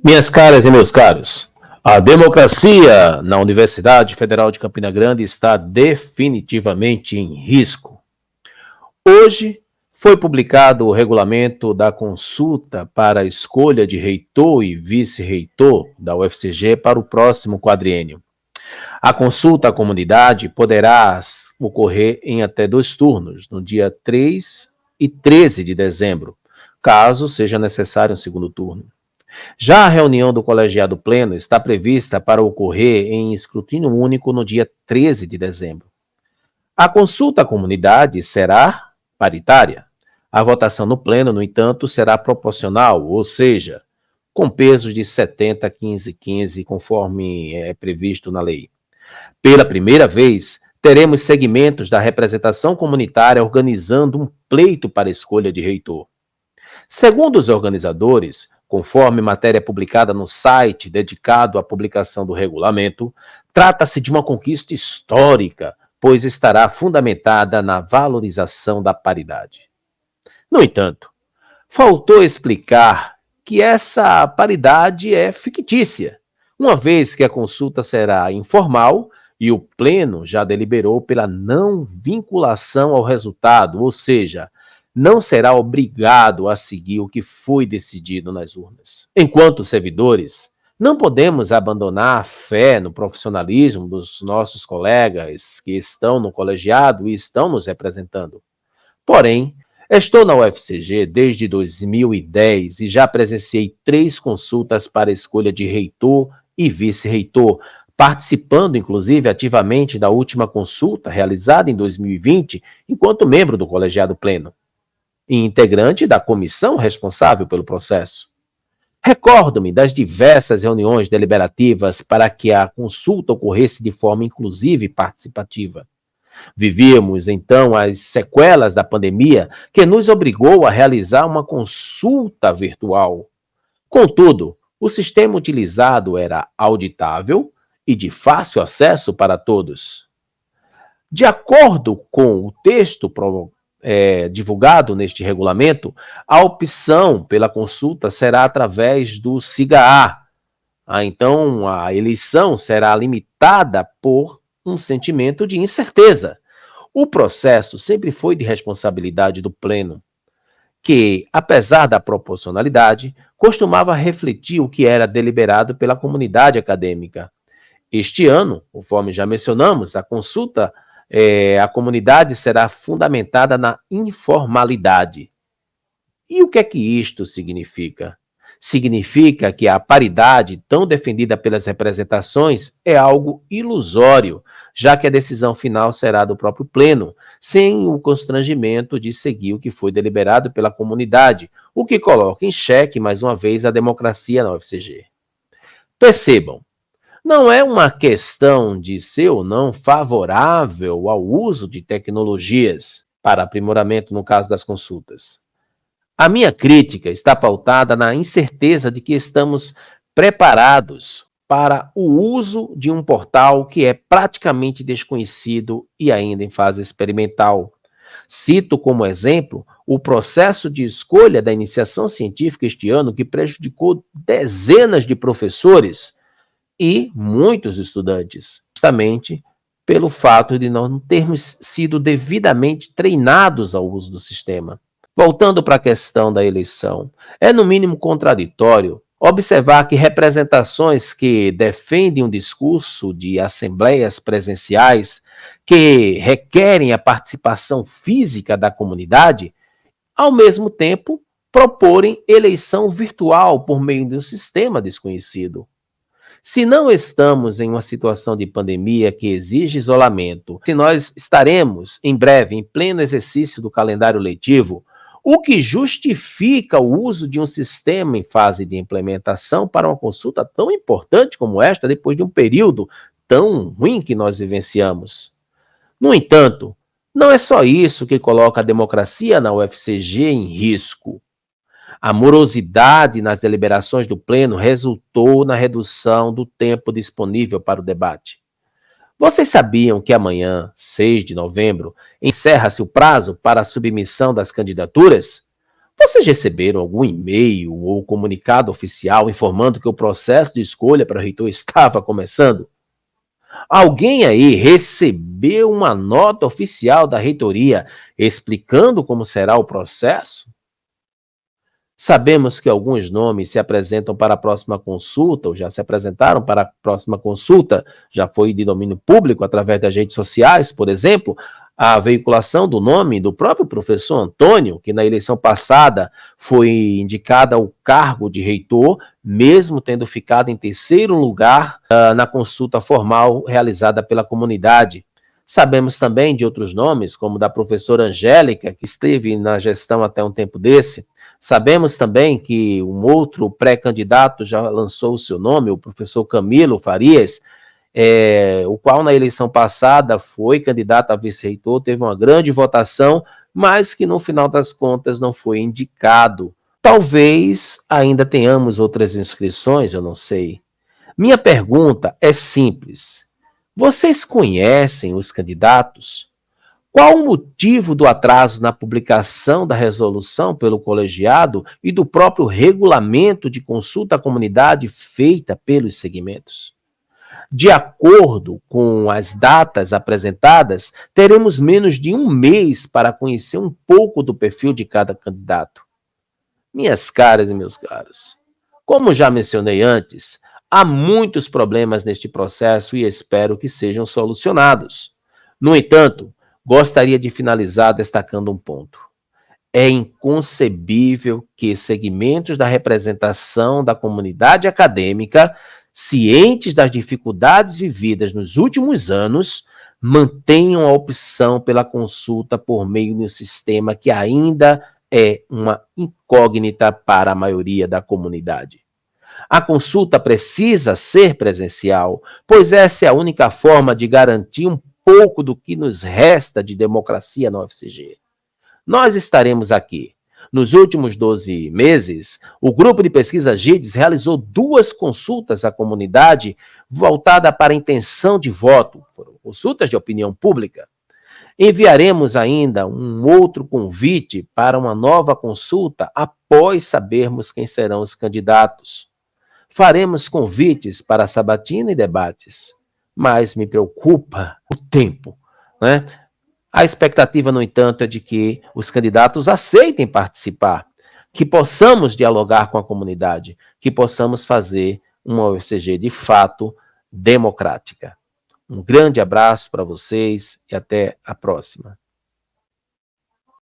Minhas caras e meus caros, a democracia na Universidade Federal de Campina Grande está definitivamente em risco. Hoje foi publicado o regulamento da consulta para a escolha de reitor e vice-reitor da UFCG para o próximo quadriênio. A consulta à comunidade poderá ocorrer em até 2 turnos, no dia 3 e 13 de dezembro, caso seja necessário um segundo turno. Já a reunião do colegiado pleno está prevista para ocorrer em escrutínio único no dia 13 de dezembro. A consulta à comunidade será paritária. A votação no pleno, no entanto, será proporcional, ou seja, com pesos de 70, 15, 15, conforme é previsto na lei. Pela primeira vez, teremos segmentos da representação comunitária organizando um pleito para a escolha de reitor. Segundo os organizadores, conforme matéria publicada no site dedicado à publicação do regulamento, trata-se de uma conquista histórica, pois estará fundamentada na valorização da paridade. No entanto, faltou explicar que essa paridade é fictícia, uma vez que a consulta será informal e o pleno já deliberou pela não vinculação ao resultado, ou seja, não será obrigado a seguir o que foi decidido nas urnas. Enquanto servidores, não podemos abandonar a fé no profissionalismo dos nossos colegas que estão no colegiado e estão nos representando. Porém, estou na UFCG desde 2010 e já presenciei 3 consultas para a escolha de reitor e vice-reitor, participando inclusive ativamente da última consulta realizada em 2020, enquanto membro do colegiado pleno e integrante da comissão responsável pelo processo. Recordo-me das diversas reuniões deliberativas para que a consulta ocorresse de forma inclusiva e participativa. Vivíamos, então, as sequelas da pandemia que nos obrigou a realizar uma consulta virtual. Contudo, o sistema utilizado era auditável e de fácil acesso para todos. De acordo com o texto divulgado neste regulamento, a opção pela consulta será através do SIGA-A. Então, a eleição será limitada por um sentimento de incerteza. O processo sempre foi de responsabilidade do pleno, que, apesar da proporcionalidade, costumava refletir o que era deliberado pela comunidade acadêmica. Este ano, conforme já mencionamos, a comunidade será fundamentada na informalidade. E o que é que isto significa? Significa que a paridade, tão defendida pelas representações, é algo ilusório, já que a decisão final será do próprio pleno, sem o constrangimento de seguir o que foi deliberado pela comunidade, o que coloca em xeque, mais uma vez, a democracia na UFCG. Percebam, não é uma questão de ser ou não favorável ao uso de tecnologias para aprimoramento no caso das consultas. A minha crítica está pautada na incerteza de que estamos preparados para o uso de um portal que é praticamente desconhecido e ainda em fase experimental. Cito como exemplo o processo de escolha da iniciação científica este ano, que prejudicou dezenas de professores e muitos estudantes, justamente pelo fato de nós não termos sido devidamente treinados ao uso do sistema. Voltando para a questão da eleição, é no mínimo contraditório observar que representações que defendem um discurso de assembleias presenciais que requerem a participação física da comunidade, ao mesmo tempo proporem eleição virtual por meio de um sistema desconhecido. Se não estamos em uma situação de pandemia que exige isolamento, se nós estaremos em breve em pleno exercício do calendário letivo, o que justifica o uso de um sistema em fase de implementação para uma consulta tão importante como esta, depois de um período tão ruim que nós vivenciamos? No entanto, não é só isso que coloca a democracia na UFCG em risco. A morosidade nas deliberações do pleno resultou na redução do tempo disponível para o debate. Vocês sabiam que amanhã, 6 de novembro, encerra-se o prazo para a submissão das candidaturas? Vocês receberam algum e-mail ou comunicado oficial informando que o processo de escolha para reitor estava começando? Alguém aí recebeu uma nota oficial da reitoria explicando como será o processo? Sabemos que alguns nomes se apresentam para a próxima consulta, ou já se apresentaram para a próxima consulta, já foi de domínio público através das redes sociais, por exemplo, a veiculação do nome do próprio professor Antônio, que na eleição passada foi indicado ao cargo de reitor, mesmo tendo ficado em terceiro lugar na consulta formal realizada pela comunidade. Sabemos também de outros nomes, como da professora Angélica, que esteve na gestão até um tempo desse. Sabemos também que um outro pré-candidato já lançou o seu nome, o professor Camilo Farias, o qual na eleição passada foi candidato a vice-reitor, teve uma grande votação, mas que no final das contas não foi indicado. Talvez ainda tenhamos outras inscrições, eu não sei. Minha pergunta é simples. Vocês conhecem os candidatos? Qual o motivo do atraso na publicação da resolução pelo colegiado e do próprio regulamento de consulta à comunidade feita pelos segmentos? De acordo com as datas apresentadas, teremos menos de um mês para conhecer um pouco do perfil de cada candidato. Minhas caras e meus caros, como já mencionei antes, há muitos problemas neste processo e espero que sejam solucionados. No entanto, gostaria de finalizar destacando um ponto. É inconcebível que segmentos da representação da comunidade acadêmica, cientes das dificuldades vividas nos últimos anos, mantenham a opção pela consulta por meio de um sistema que ainda é uma incógnita para a maioria da comunidade. A consulta precisa ser presencial, pois essa é a única forma de garantir um pouco do que nos resta de democracia na UFCG. Nós estaremos aqui. Nos últimos 12 meses, o grupo de pesquisa GIDES realizou 2 consultas à comunidade voltada para a intenção de voto, foram consultas de opinião pública. Enviaremos ainda um outro convite para uma nova consulta após sabermos quem serão os candidatos. Faremos convites para sabatina e debates, mas me preocupa o tempo, né? A expectativa, no entanto, é de que os candidatos aceitem participar, que possamos dialogar com a comunidade, que possamos fazer uma UFCG de fato democrática. Um grande abraço para vocês e até a próxima.